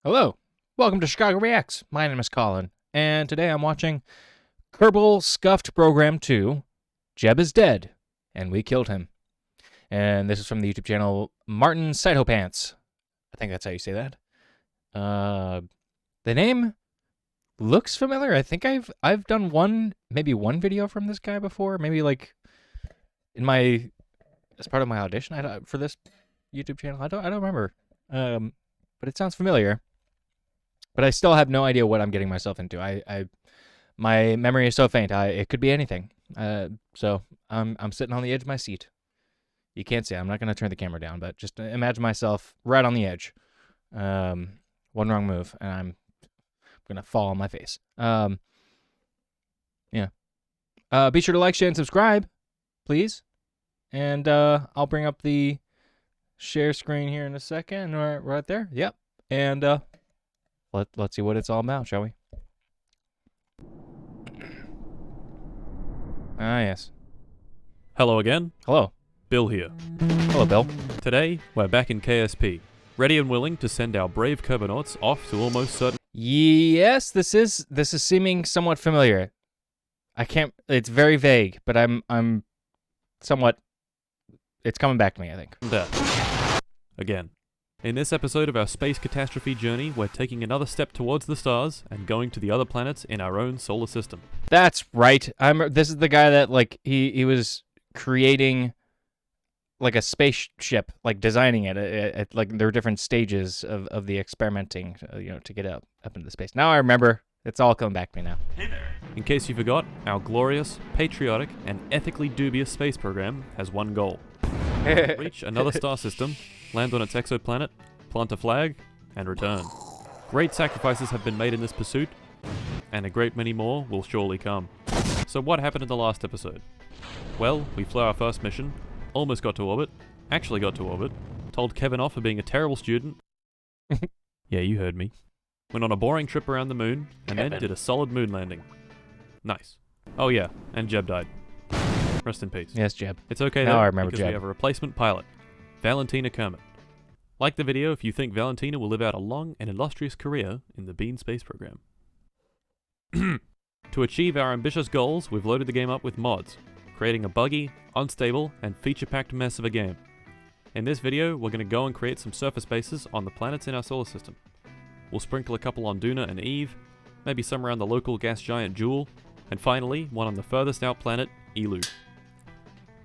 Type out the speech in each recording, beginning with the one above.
Hello, welcome to Chicagoan Reacts. My name is Colin, and today I'm watching Kerbal Scuffed Program 2, Jeb is Dead, and We Killed Him. And this is from the YouTube channel martincitopants. I think that's how you say that. The name looks familiar. I think I've done maybe one video from this guy before, maybe like as part of my audition for this YouTube channel. I don't remember. But it sounds familiar. But I still have no idea what I'm getting myself into. My memory is so faint. It could be anything. So I'm sitting on the edge of my seat. You can't see. I'm not going to turn the camera down, but just imagine myself right on the edge. One wrong move, and I'm going to fall on my face. Yeah. Be sure to like, share, and subscribe, please. And I'll bring up the share screen here in a second. Right there. Yep. And let's see what it's all about, shall we? Ah, yes. Hello again. Hello. Bill here. Hello, Bill. Today, we're back in KSP, ready and willing to send our brave Kerbonauts off to almost certain... Yes, this is seeming somewhat familiar. It's very vague, but I'm somewhat, it's coming back to me, I think. death. Again. In this episode of our space catastrophe journey, we're taking another step towards the stars and going to the other planets in our own solar system. That's right. This is the guy that, like, he was creating like a spaceship, like designing it at like there were different stages of the experimenting, to get up into space. Now I remember. It's all coming back to me now. Hey there. In case you forgot, our glorious, patriotic, and ethically dubious space program has one goal. Reach another star system, land on its exoplanet, plant a flag, and return. Great sacrifices have been made in this pursuit, and a great many more will surely come. So what happened in the last episode? Well, we flew our first mission, almost got to orbit, actually got to orbit, told Kevin off for being a terrible student. Yeah, you heard me. Went on a boring trip around the moon, and then did a solid moon landing. Nice. Oh yeah, and Jeb died. Rest in peace. Yes, Jeb. It's okay Now though, I remember because Jeb. we have a replacement pilot, Valentina Kermit. Like the video if you think Valentina will live out a long and illustrious career in the Bean space program. To achieve our ambitious goals, we've loaded the game up with mods, creating a buggy, unstable, and feature-packed mess of a game. In this video, we're going to go and create some surface bases on the planets in our solar system. We'll sprinkle a couple on Duna and Eve, maybe some around the local gas giant Jool, and finally, one on the furthest out planet, Elu.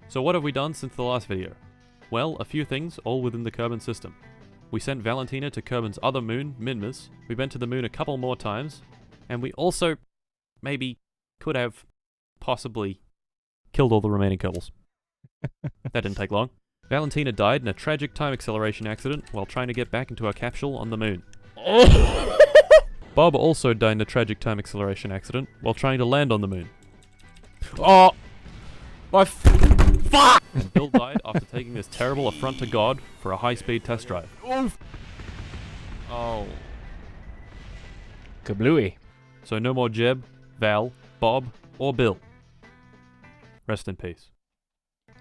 So what have we done since the last video? Well, a few things, all within the Kerbin system. We sent Valentina to Kerbin's other moon, Minmus, we went to the moon a couple more times, and we also, maybe, could have, possibly, killed all the remaining Kerbals. That didn't take long. Valentina died in a tragic time acceleration accident while trying to get back into her capsule on the moon. Bob also died in a tragic time acceleration accident while trying to land on the moon. Oh! My fuck! And Bill died after taking this terrible affront to God for a high-speed test drive. Oof. Oh. Kablooey. So no more Jeb, Val, Bob, or Bill. Rest in peace.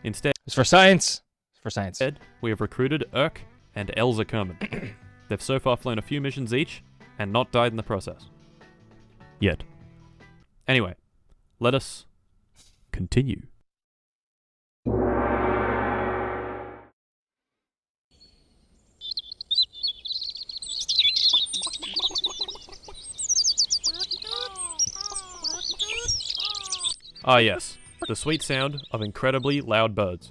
Instead, It's for science. It's for science. we have recruited Urk and Elza Kerman. They've so far flown a few missions each, and not died in the process. Yet. Anyway, let us continue. Ah yes, the sweet sound of incredibly loud birds.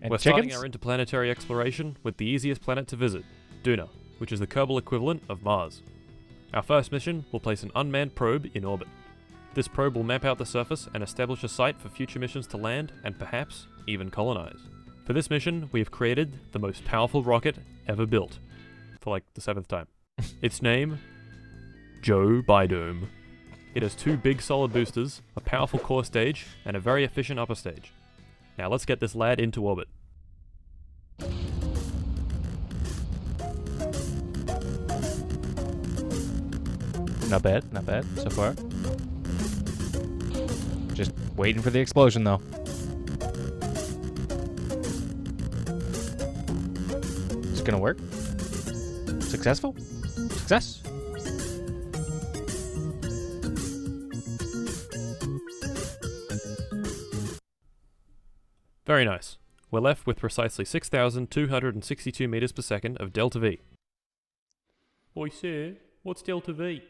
And We're chickens? starting our interplanetary exploration with the easiest planet to visit, Duna, which is the Kerbal equivalent of Mars. Our first mission will place an unmanned probe in orbit. This probe will map out the surface and establish a site for future missions to land and perhaps even colonize. For this mission, we have created the most powerful rocket ever built, for like the 7th time. Its name, Joe Bidome. It has 2 big solid boosters, a powerful core stage, and a very efficient upper stage. Now let's get this lad into orbit. Not bad so far. Just waiting for the explosion, though. It's gonna work. Successful? Success. Very nice. We're left with precisely 6,262 meters per second of delta V. Oi sir, what's delta V?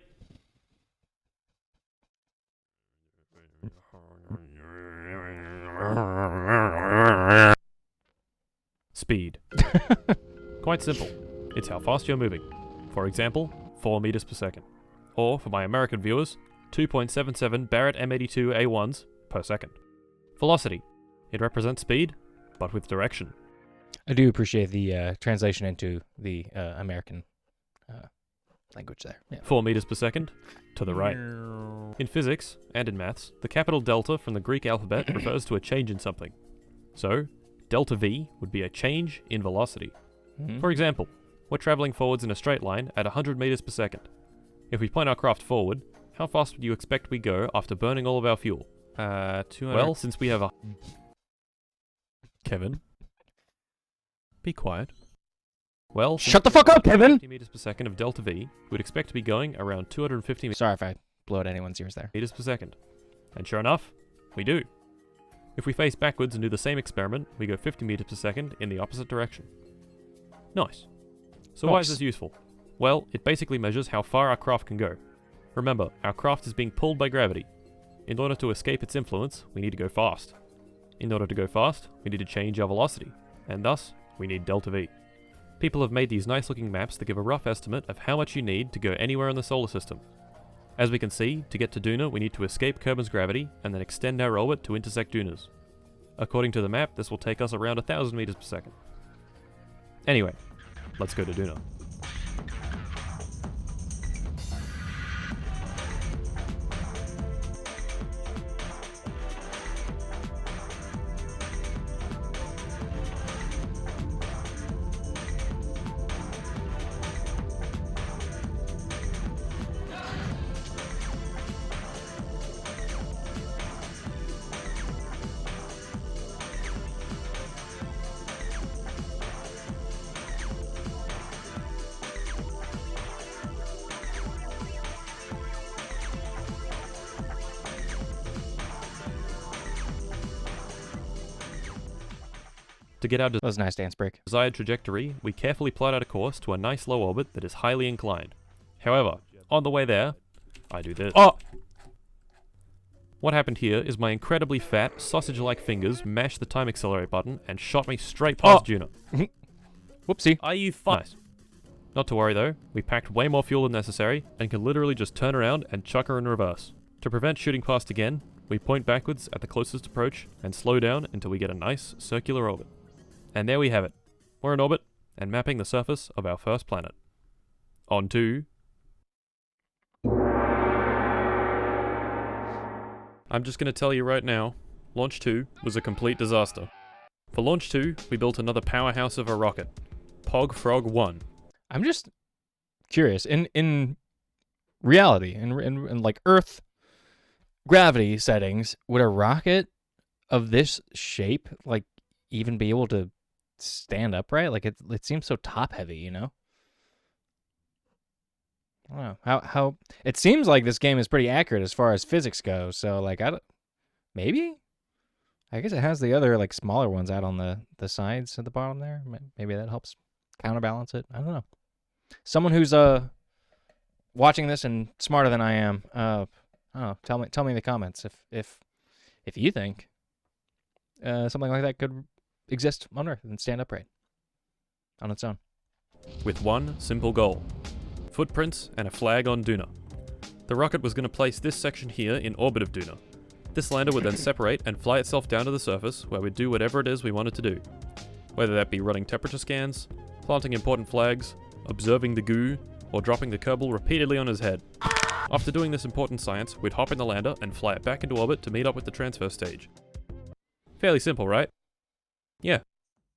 Speed. Quite simple. It's how fast you're moving. For example, 4 meters per second. Or, for my American viewers, 2.77 Barrett M82A1s per second. Velocity. It represents speed, but with direction. I do appreciate the translation into the American language there. Yeah. 4 meters per second, to the right. In physics, and in maths, the capital delta from the Greek alphabet refers to a change in something. So, delta V would be a change in velocity. Mm-hmm. For example, we're traveling forwards in a straight line at 100 meters per second. If we point our craft forward, how fast would you expect we go after burning all of our fuel? 200. Well, since we have a... Kevin? Be quiet. Well, Shut the fuck up, Kevin! 50 meters per second of delta V, we would expect to be going around 250 Sorry if I blew out anyone's ears there. meters per second. And sure enough, we do. If we face backwards and do the same experiment, we go 50 meters per second in the opposite direction. Nice. So why is Nice. this useful? Well, it basically measures how far our craft can go. Remember, our craft is being pulled by gravity. In order to escape its influence, we need to go fast. In order to go fast, we need to change our velocity, and thus, we need delta V. People have made these nice looking maps that give a rough estimate of how much you need to go anywhere in the solar system. As we can see, to get to Duna, we need to escape Kerbal's gravity and then extend our orbit to intersect Duna's. According to the map, this will take us around 1,000 meters per second. Anyway, let's go to Duna. To get our That was a nice dance break. desired trajectory, we carefully plot out a course to a nice low orbit that is highly inclined. However, on the way there, I do this. Oh! What happened here is my incredibly fat, sausage-like fingers mashed the time accelerate button and shot me straight past Duna. Whoopsie. Are you nice. Not to worry though, we packed way more fuel than necessary and can literally just turn around and chuck her in reverse. To prevent shooting past again, we point backwards at the closest approach and slow down until we get a nice circular orbit. And there we have it. We're in orbit and mapping the surface of our first planet. On to... I'm just going to tell you right now, Launch 2 was a complete disaster. For Launch 2, we built another powerhouse of a rocket, Pog Frog 1. I'm just curious. In reality, in like Earth gravity settings, would a rocket of this shape like even be able to stand upright? Like it seems so top heavy, you know? I don't know. How it seems like this game is pretty accurate as far as physics go. So like maybe I guess it has the other like smaller ones out on the sides at the bottom there. Maybe that helps counterbalance it. I don't know. Someone who's watching this and smarter than I am, I don't know, tell me in the comments if you think something like that could exist on Earth and stand upright on its own. With one simple goal: footprints and a flag on Duna. The rocket was going to place this section here in orbit of Duna. This lander would then separate and fly itself down to the surface where we'd do whatever it is we wanted to do. Whether that be running temperature scans, planting important flags, observing the goo, or dropping the Kerbal repeatedly on his head. After doing this important science, we'd hop in the lander and fly it back into orbit to meet up with the transfer stage. Fairly simple, right? Yeah,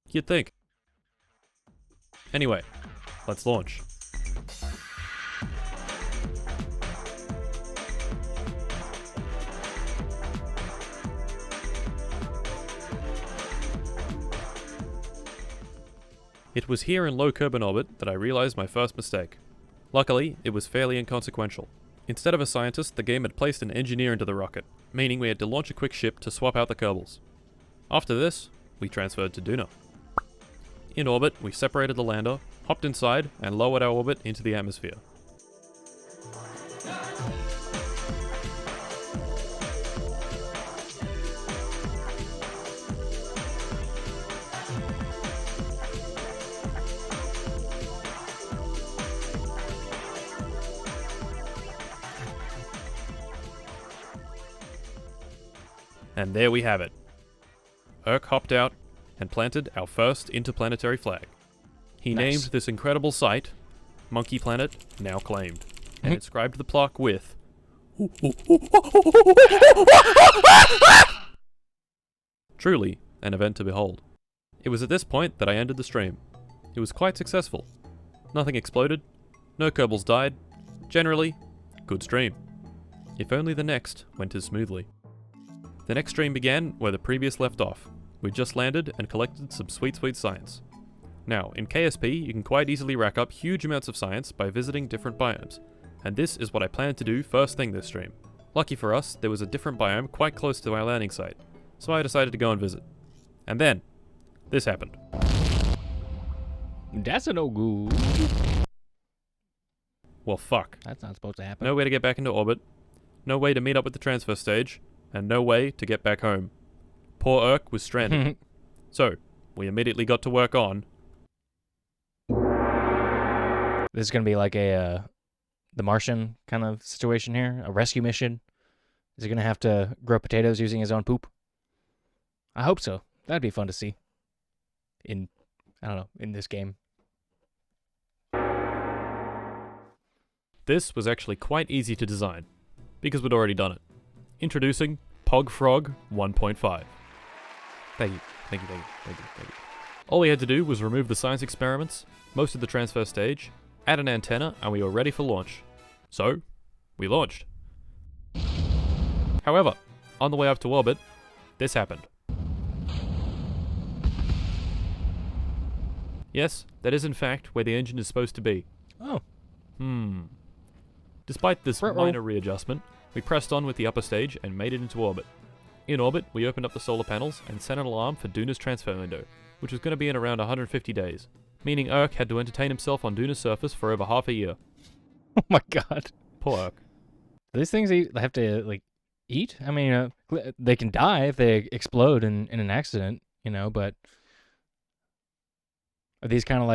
you'd think. Anyway, let's launch. It was here in low Kerbal orbit that I realized my first mistake. Luckily, it was fairly inconsequential. Instead of a scientist, the game had placed an engineer into the rocket, meaning we had to launch a quick ship to swap out the Kerbals. After this, we transferred to Duna. In orbit, we separated the lander, hopped inside, and lowered our orbit into the atmosphere. And there we have it. Urk hopped out and planted our first interplanetary flag. He Nice. named this incredible site Monkey Planet Now Claimed, and inscribed the plaque with truly an event to behold. It was at this point that I ended the stream. It was quite successful. Nothing exploded, no Kerbals died, generally, good stream. If only the next went as smoothly. The next stream began where the previous left off. We just landed and collected some sweet science. Now, in KSP, you can quite easily rack up huge amounts of science by visiting different biomes, and this is what I plan to do first thing this stream. Lucky for us, there was a different biome quite close to our landing site, so I decided to go and visit. And then, this happened. That's a no good. Well, fuck. That's not supposed to happen. No way to get back into orbit, no way to meet up with the transfer stage, and no way to get back home. Poor Urk was stranded. So, we immediately got to work on... This is gonna be like a the Martian kind of situation here, a rescue mission. Is he gonna have to grow potatoes using his own poop? I hope so. That'd be fun to see. In, I don't know, in this game. This was actually quite easy to design, because we'd already done it. Introducing PogFrog 1.5. Thank you. All we had to do was remove the science experiments, most of the transfer stage, add an antenna, and we were ready for launch. So, we launched. However, on the way up to orbit, this happened. Yes, that is in fact where the engine is supposed to be. Oh. Despite this Ruh-roh. minor readjustment, we pressed on with the upper stage and made it into orbit. In orbit, we opened up the solar panels and set an alarm for Duna's transfer window, which was going to be in around 150 days, meaning Urk had to entertain himself on Duna's surface for over half a year. Oh my god. Poor Urk. These things they have to like eat? I mean, they can die if they explode in an accident, you know, but are these kind of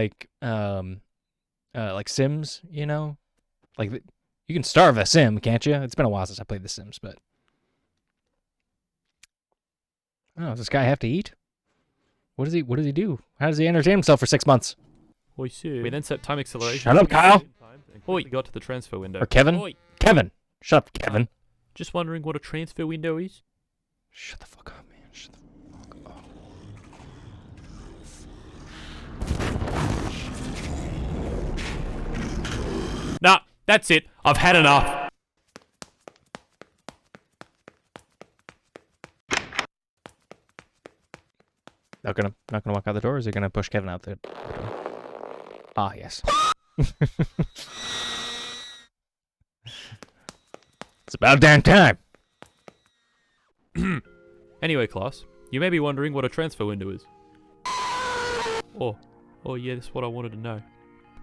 like Sims, you know? Like you can starve a Sim, can't you? It's been a while since I played The Sims, but oh, does this guy have to eat? What does he do? How does he entertain himself for 6 months? We then set time acceleration. Shut up, Kyle. We got to the transfer window. Or Kevin? Oi. Kevin! Shut up, Kevin. Just wondering what a transfer window is? Shut the fuck up, man. Shut the fuck up. Nah, that's it. I've had enough. Not gonna walk out the door, or is he gonna push Kevin out the door? Ah, yes. It's about damn time. Anyway, class, you may be wondering what a transfer window is. Oh yeah, that's what I wanted to know.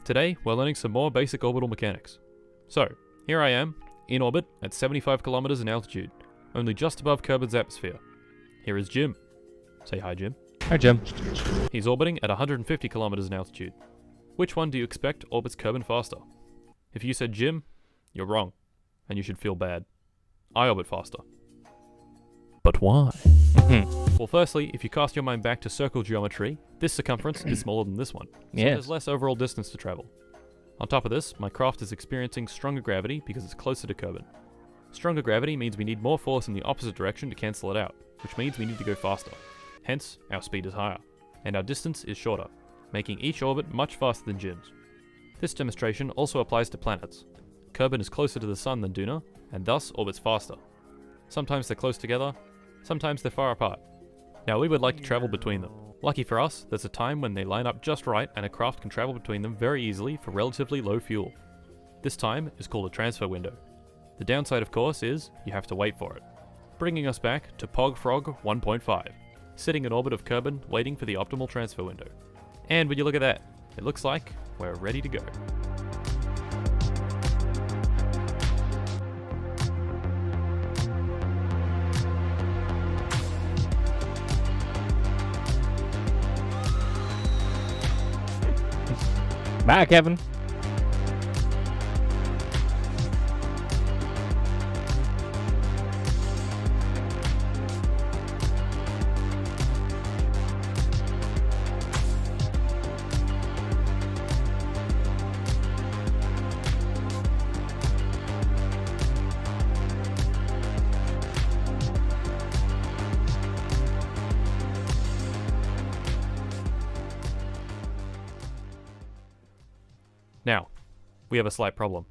Today, we're learning some more basic orbital mechanics. So, here I am, in orbit at 75 kilometers in altitude, only just above Kerbin's atmosphere. Here is Jim. Say hi, Jim. Hi, Jim. He's orbiting at 150 kilometers in altitude. Which one do you expect orbits Kerbin faster? If you said Jim, you're wrong, and you should feel bad. I orbit faster. But why? Well, firstly, if you cast your mind back to circle geometry, this circumference is smaller than this one, so Yes. there's less overall distance to travel. On top of this, my craft is experiencing stronger gravity because it's closer to Kerbin. Stronger gravity means we need more force in the opposite direction to cancel it out, which means we need to go faster. Hence, our speed is higher, and our distance is shorter, making each orbit much faster than Jim's. This demonstration also applies to planets. Kerbin is closer to the Sun than Duna, and thus orbits faster. Sometimes they're close together, sometimes they're far apart. Now we would like to travel between them. Lucky for us, there's a time when they line up just right and a craft can travel between them very easily for relatively low fuel. This time is called a transfer window. The downside, of course, is you have to wait for it. Bringing us back to Pogfrog 1.5, sitting in orbit of Kerbin waiting for the optimal transfer window. And would you look at that, it looks like we're ready to go. Bye, Kevin. Now, we have a slight problem.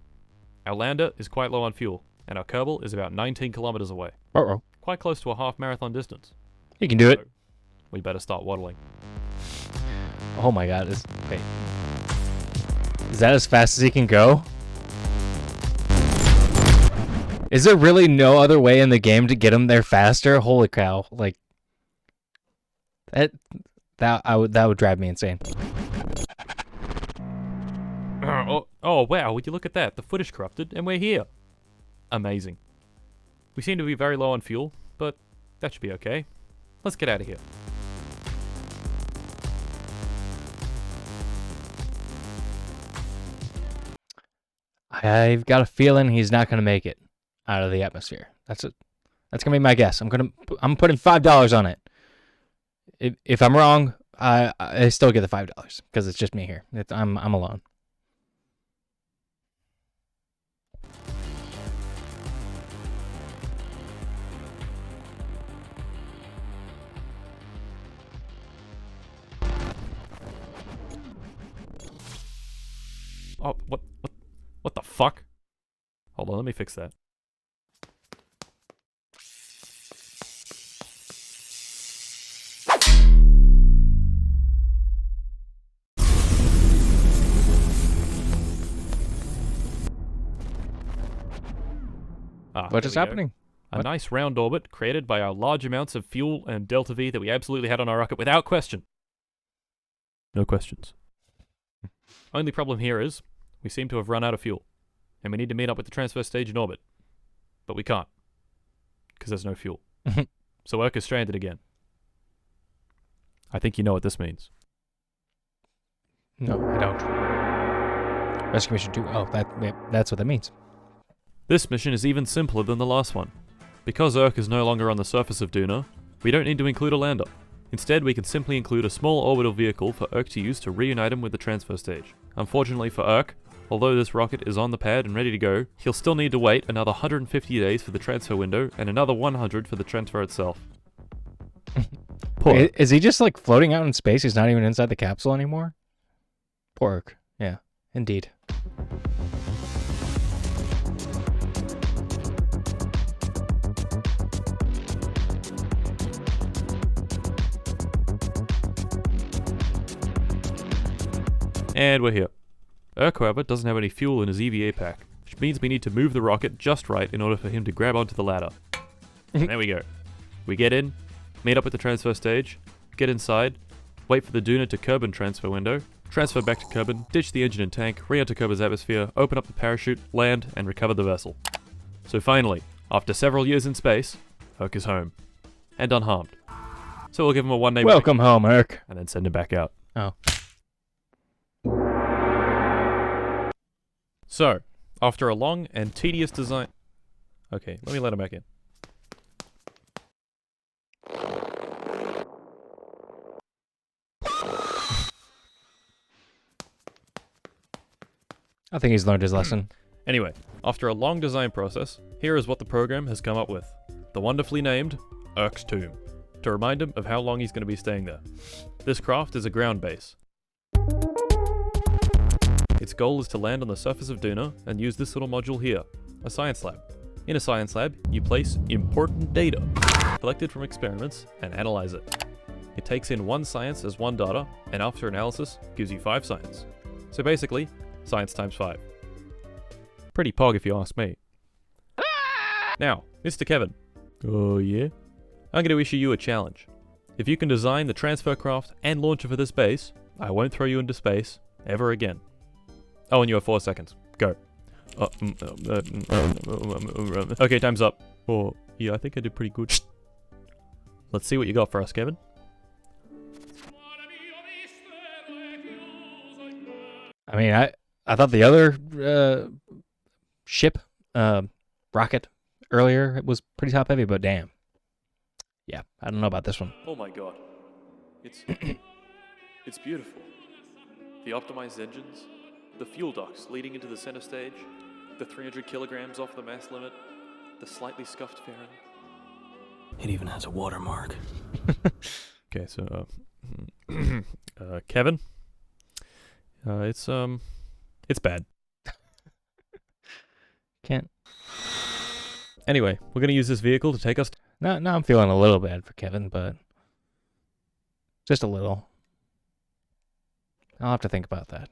Our lander is quite low on fuel, and our Kerbal is about 19 kilometers away. Uh-oh. Quite close to a half marathon distance. You can do it. So, we better start waddling. Oh my god. Wait. Is that as fast as he can go? Is there really no other way in the game to get him there faster? Holy cow. Like, that would drive me insane. Oh wow, would you look at that? The footage corrupted, and we're here. Amazing. We seem to be very low on fuel, but that should be okay. Let's get out of here. I've got a feeling he's not going to make it out of the atmosphere. That's going to be my guess. I'm putting $5 on it. If I'm wrong, I still get the $5 because it's just me here. I'm alone. Oh, what the fuck? Hold on, let me fix that. What is happening? A nice round orbit created by our large amounts of fuel and delta V that we absolutely had on our rocket without question. No questions. Only problem here is, we seem to have run out of fuel, and we need to meet up with the transfer stage in orbit. But we can't, because there's no fuel. So Urk is stranded again. I think you know what this means. No, I don't. Rescue mission 2. Oh, that's what that means. This mission is even simpler than the last one. Because Urk is no longer on the surface of Duna, we don't need to include a lander. Instead, we can simply include a small orbital vehicle for Urk to use to reunite him with the transfer stage. Unfortunately for Urk, although this rocket is on the pad and ready to go, he'll still need to wait another 150 days for the transfer window and another 100 for the transfer itself. Poor. Is he just like floating out in space? He's not even inside the capsule anymore? Poor Urk. Yeah, indeed. And we're here. Urk, however, doesn't have any fuel in his EVA pack, which means we need to move the rocket just right in order for him to grab onto the ladder. There we go. We get in, meet up with the transfer stage, get inside, wait for the Duna to Kerbin transfer window, transfer back to Kerbin, ditch the engine and tank, re-enter Kerbin's atmosphere, open up the parachute, land, and recover the vessel. So finally, after several years in space, Urk is home. And unharmed. So we'll give him a one-day Welcome home, Urk. and then send him back out. Oh. So, after a long and tedious design... Okay, let me let him back in. I think he's learned his lesson. Anyway, after a long design process, here is what the program has come up with. The wonderfully named Urk's Tomb, to remind him of how long he's going to be staying there. This craft is a ground base. Its goal is to land on the surface of Duna and use this little module here, a science lab. In a science lab, you place important data, collected from experiments, and analyze it. It takes in 1 science as 1 data, and after analysis, gives you 5 science. So basically, science times 5. Pretty pog if you ask me. Now, Mr. Kevin. Oh yeah? I'm going to issue you a challenge. If you can design the transfer craft and launcher for this base, I won't throw you into space ever again. Oh, and you have 4 seconds. Go. Okay, time's up. Oh, yeah, I think I did pretty good. Let's see what you got for us, Kevin. I mean, I thought the other ship, rocket, earlier was pretty top heavy, but damn. Yeah, I don't know about this one. Oh my god. It's it's beautiful. The optimized engines, the fuel ducts leading into the center stage, the 300 kilograms off the mass limit, the slightly scuffed fairing. It even has a watermark. Okay, so Kevin, it's bad. Can't. Anyway, we're gonna use this vehicle to take us. Now I'm feeling a little bad for Kevin, but just a little. I'll have to think about that.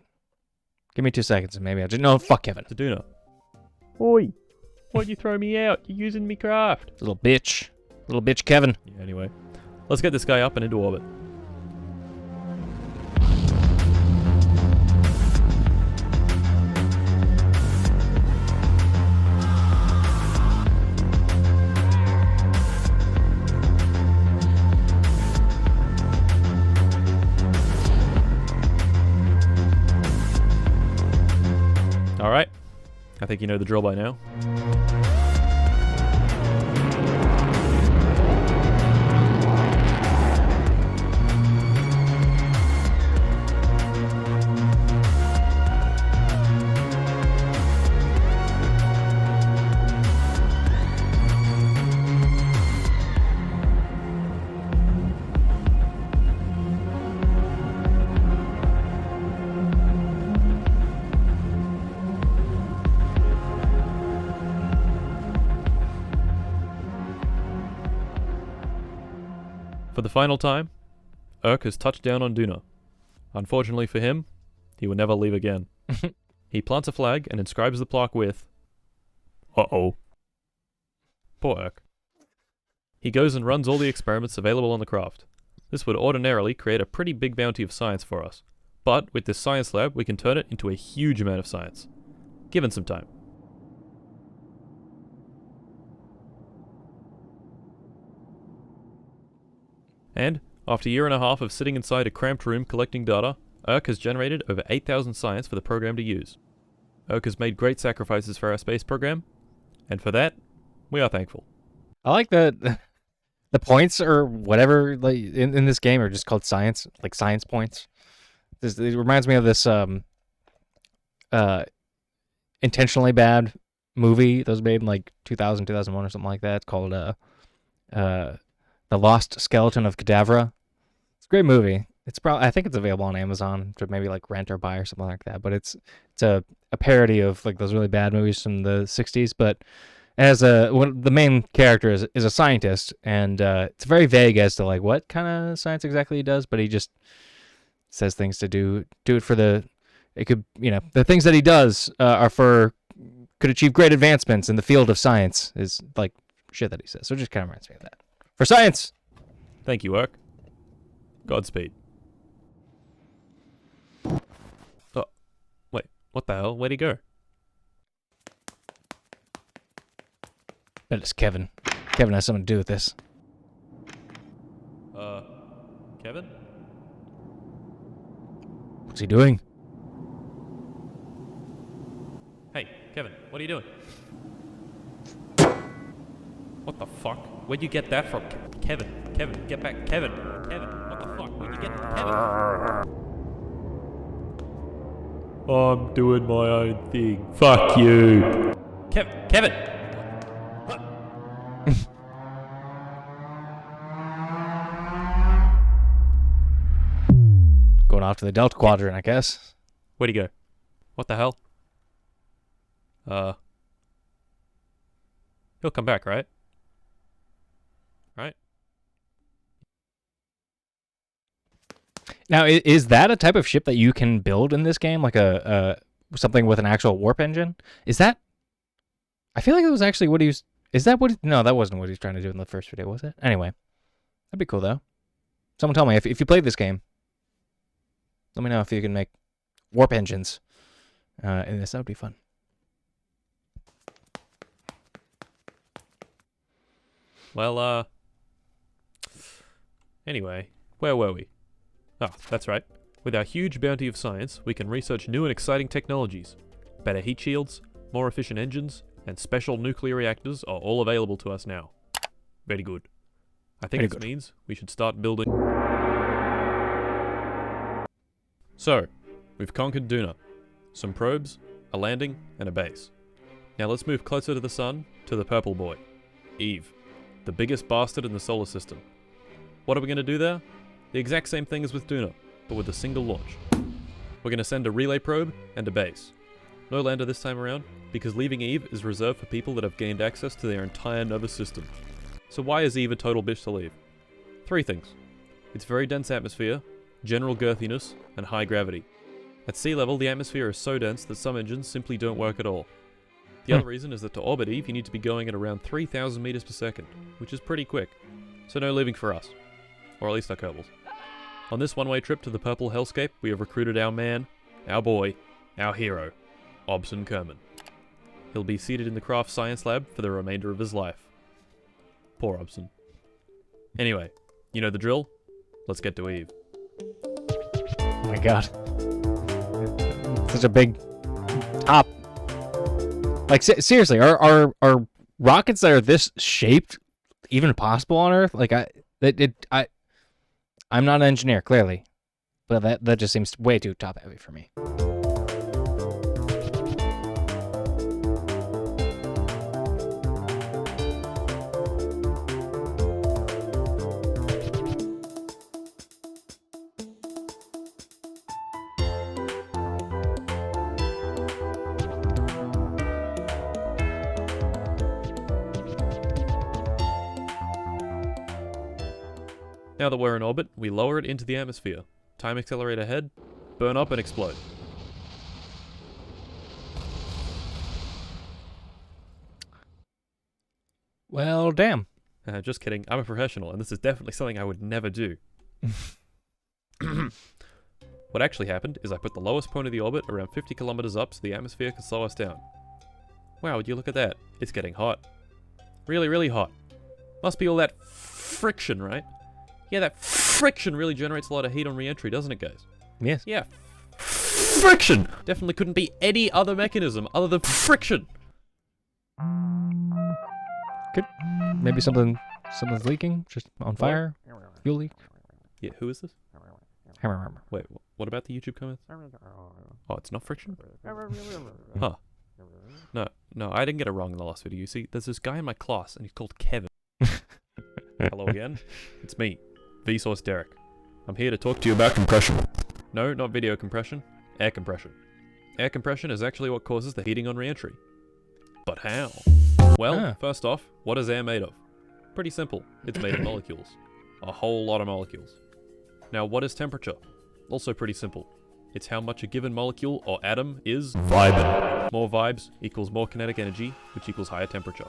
Give me 2 seconds and maybe I'll just... No, fuck Kevin. To Duna. Oi! Why'd you throw me out? You're using me craft. Little bitch. Little bitch Kevin. Yeah, anyway. Let's get this guy up and into orbit. Alright. I think you know the drill by now. For the final time, Urk has touched down on Duna. Unfortunately for him, he will never leave again. He plants a flag and inscribes the plaque with, "Uh-oh." Poor Urk. He goes and runs all the experiments available on the craft. This would ordinarily create a pretty big bounty of science for us. But with this science lab, we can turn it into a huge amount of science. Given some time. And, after a year and a half of sitting inside a cramped room collecting data, Urk has generated over 8,000 science for the program to use. Urk has made great sacrifices for our space program, and for that, we are thankful. I like that the points or whatever like in this game are just called science, like science points. It reminds me of this intentionally bad movie that was made in like 2000, 2001 or something like that. It's called The Lost Skeleton of Cadavra. It's a great movie. It's probably, I think it's available on Amazon to maybe like rent or buy or something like that. But it's a parody of like those really bad movies from the 60s. But as the main character is a scientist, and it's very vague as to like what kind of science exactly he does. But he just says things to do it for the things that he does could achieve great advancements in the field of science is like shit that he says. So it just kind of reminds me of that. For science! Thank you, Urk. Godspeed. Oh, wait, what the hell? Where'd he go? Bet it's Kevin. Kevin has something to do with this. Kevin? What's he doing? Hey, Kevin, what are you doing? What the fuck? Where'd you get that from? Kevin, get back. Kevin, what the fuck? Where'd you get that? Kevin? I'm doing my own thing. Fuck you. Kevin! Going off to the Delta Quadrant, I guess. Where'd he go? What the hell? He'll come back, right? Right? Now, is that a type of ship that you can build in this game, like a something with an actual warp engine? Is that I feel like it was actually what he was. Is that what? No, that wasn't what he was trying to do in the first video, was it? Anyway, that'd be cool though. Someone tell me if you played this game. Let me know if you can make warp engines in this. That would be fun. Well, anyway, where were we? Ah, that's right. With our huge bounty of science, we can research new and exciting technologies. Better heat shields, more efficient engines, and special nuclear reactors are all available to us now. Very good. I think this means we should start building... So, we've conquered Duna. Some probes, a landing, and a base. Now let's move closer to the sun, to the purple boy. Eve. The biggest bastard in the solar system. What are we going to do there? The exact same thing as with Duna, but with a single launch. We're going to send a relay probe and a base. No lander this time around, because leaving Eve is reserved for people that have gained access to their entire nervous system. So why is Eve a total bitch to leave? 3 things. Its very dense atmosphere, general girthiness, and high gravity. At sea level, the atmosphere is so dense that some engines simply don't work at all. The other reason is that to orbit Eve, you need to be going at around 3,000 meters per second, which is pretty quick. So no leaving for us. Or at least our Kerbals. On this one-way trip to the purple hellscape, we have recruited our man, our boy, our hero, Obson Kerman. He'll be seated in the craft science lab for the remainder of his life. Poor Obson. Anyway, you know the drill? Let's get to Eve. Oh my god. Such a big top. Like, seriously, are rockets that are this shaped even possible on Earth? Like, I'm not an engineer, clearly, but that just seems way too top heavy for me. Now that we're in orbit, we lower it into the atmosphere. Time accelerator ahead, burn up and explode. Well, damn. Just kidding, I'm a professional, and this is definitely something I would never do. What actually happened is I put the lowest point of the orbit around 50 kilometers up so the atmosphere could slow us down. Wow, would you look at that? It's getting hot. Really, really hot. Must be all that friction, right? Yeah, that friction really generates a lot of heat on re-entry, doesn't it, guys? Yes. Yeah. Friction! Definitely couldn't be any other mechanism other than friction. Good. Maybe something's leaking, just on fire. Fuel leak. Yeah, who is this? Wait, what about the YouTube comments? Oh, it's not friction? Huh. No, I didn't get it wrong in the last video. You see, there's this guy in my class, and he's called Kevin. Hello again. It's me, Vsauce Derek. I'm here to talk to you about compression. No, not video compression. Air compression. Air compression is actually what causes the heating on re-entry. But how? Well, first off, what is air made of? Pretty simple. It's made of molecules. A whole lot of molecules. Now, what is temperature? Also pretty simple. It's how much a given molecule or atom is vibing. More vibes equals more kinetic energy, which equals higher temperature.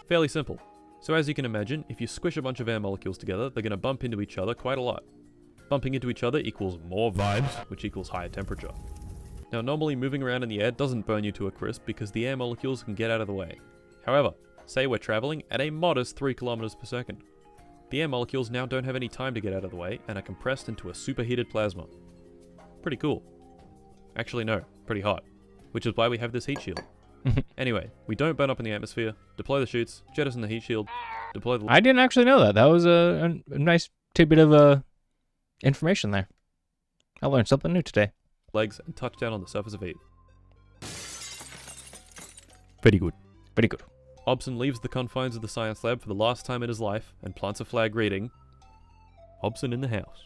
Fairly simple. So as you can imagine, if you squish a bunch of air molecules together, they're going to bump into each other quite a lot. Bumping into each other equals more vibes, which equals higher temperature. Now normally moving around in the air doesn't burn you to a crisp because the air molecules can get out of the way. However, say we're traveling at a modest 3 kilometers per second. The air molecules now don't have any time to get out of the way and are compressed into a superheated plasma. Pretty cool. Actually no, pretty hot. Which is why we have this heat shield. Anyway, we don't burn up in the atmosphere, deploy the chutes, jettison the heat shield, deploy the... I didn't actually know that. That was a nice tidbit of information there. I learned something new today. Legs and touch down on the surface of Eve. Very good. Very good. Obson leaves the confines of the science lab for the last time in his life and plants a flag reading, Obson in the house.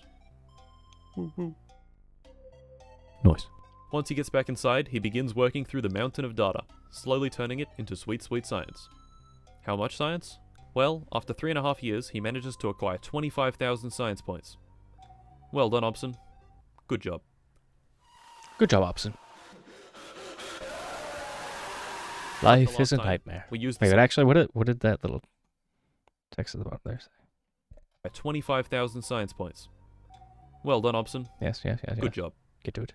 Woo woo. Nice. Once he gets back inside, he begins working through the mountain of data, slowly turning it into sweet, sweet science. How much science? Well, after 3.5 years, he manages to acquire 25,000 science points. Well done, Obson. Good job. Good job, Obson. Life is a time, nightmare. We used Wait, but actually, what did that little text at the bottom there say? 25,000 science points. Well done, Obson. Yes. Good job. Get to it.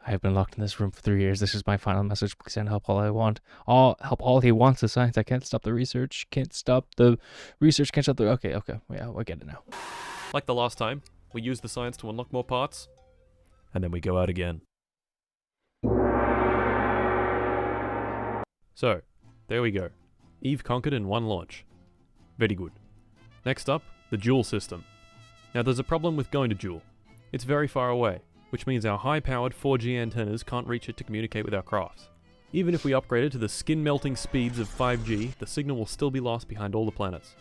I have been locked in this room for 3 years. This is my final message. Please send help all I want. Help all he wants is science. I can't stop the research. Can't stop the research. Can't stop the... Okay. Yeah, I get it now. Like the last time, we use the science to unlock more parts, and then we go out again. So, there we go. Eve conquered in one launch. Very good. Next up, the Jool system. Now there's a problem with going to Jool. It's very far away, which means our high-powered 4G antennas can't reach it to communicate with our crafts. Even if we upgrade it to the skin-melting speeds of 5G, the signal will still be lost behind all the planets.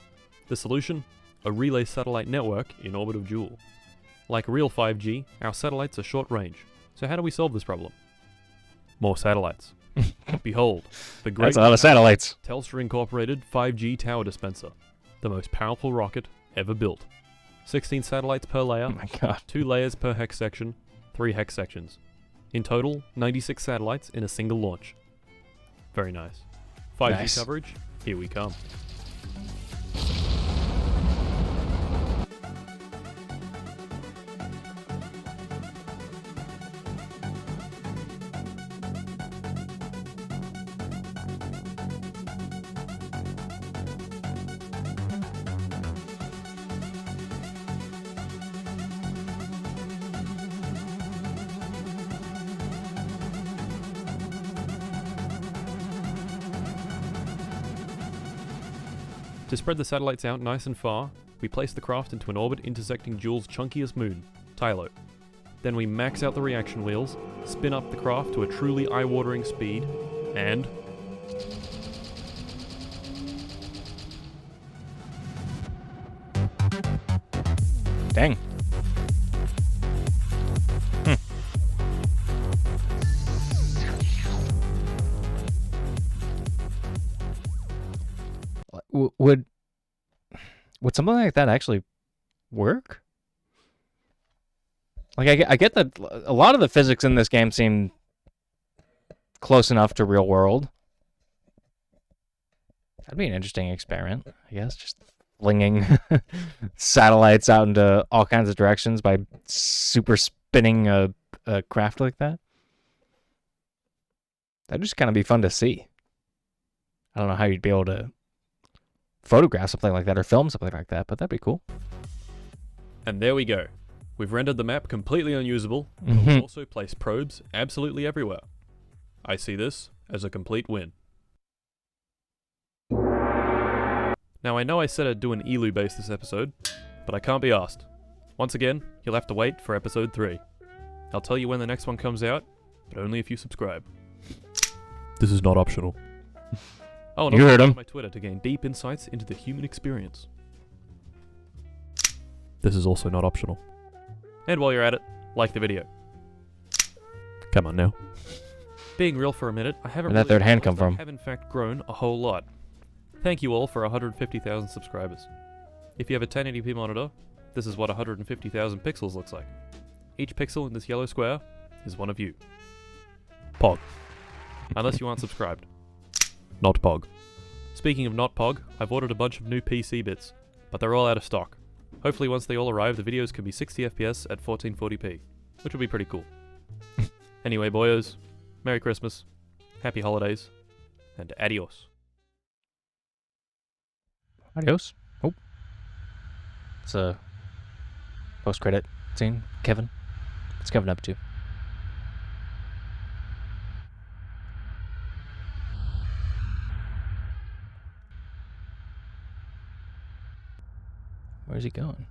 The solution? A relay satellite network in orbit of Jool. Like real 5G, our satellites are short range. So how do we solve this problem? More satellites. Behold, the great That's a lot of satellites. Telstra Incorporated 5G tower dispenser. The most powerful rocket ever built. 16 satellites per layer, Oh my god. 2 layers per hex section, 3 hex sections. In total, 96 satellites in a single launch. Very nice. 5G Nice. coverage, here we come. To spread the satellites out nice and far, we place the craft into an orbit intersecting Jool's chunkiest moon, Tylo. Then we max out the reaction wheels, spin up the craft to a truly eye-watering speed, and... Dang. Would something like that actually work? Like, I get that a lot of the physics in this game seem close enough to real world. That'd be an interesting experiment, I guess. Just flinging satellites out into all kinds of directions by super spinning a craft like that. That'd just kind of be fun to see. I don't know how you'd be able to photograph something like that or film something like that, but that'd be cool. And there we go. We've rendered the map completely unusable, but Mhm. we've also placed probes absolutely everywhere. I see this as a complete win. Now I know I said I'd do an ELU base this episode, but I can't be asked. Once again, you'll have to wait for episode 3. I'll tell you when the next one comes out, but only if you subscribe. This is not optional. Oh, and You also heard follow him. my Twitter to gain deep insights into the human experience. This is also not optional. And while you're at it, like the video. Come on now. Being real for a minute, I haven't Where'd that third hand realized come I from? have in fact grown a whole lot. Thank you all for 150,000 subscribers. If you have a 1080p monitor, this is what 150,000 pixels looks like. Each pixel in this yellow square is one of you. Pog. Unless you aren't subscribed. Not Pog. Speaking of not Pog, I've ordered a bunch of new PC bits, but they're all out of stock. Hopefully once they all arrive, the videos can be 60 FPS at 1440p, which will be pretty cool. Anyway, boyos, Merry Christmas, Happy Holidays, and adios. Adios. Oh. It's a post-credit scene. Kevin. What's Kevin up to? Where's he going?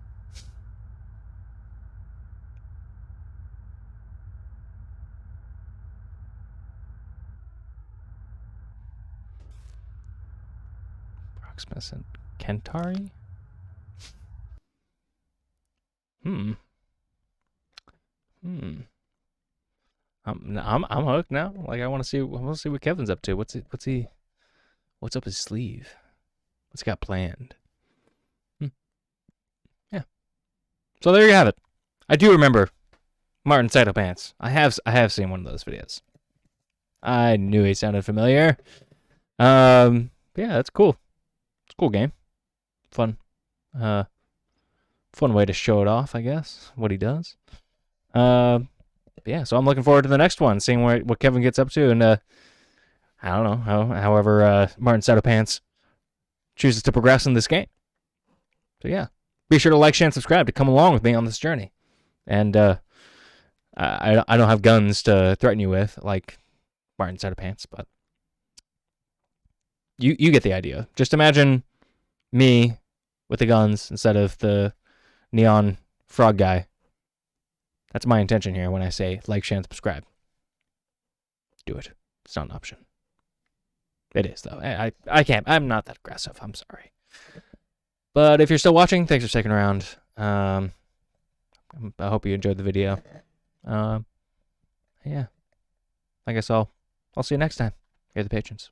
Proximus and Kentari? I'm hooked now. Like, I want to see what Kevin's up to. What's up his sleeve? What's he got planned? Yeah. So there you have it. I do remember Martincitopants. I have seen one of those videos. I knew he sounded familiar. Yeah, that's cool. It's a cool game. Fun. Fun way to show it off, I guess. What he does. Yeah, so I'm looking forward to the next one, seeing what Kevin gets up to, and I don't know however Martincitopants chooses to progress in this game. So yeah, be sure to like, share, and subscribe to come along with me on this journey. And I don't have guns to threaten you with like Martincitopants, but you get the idea. Just imagine me with the guns instead of the neon frog guy. That's my intention here when I say like, share, and subscribe. Do it. It's not an option. It is, though. I can't. I'm not that aggressive. I'm sorry. But if you're still watching, thanks for sticking around. I hope you enjoyed the video. Yeah. I guess I'll see you next time. You're the patrons.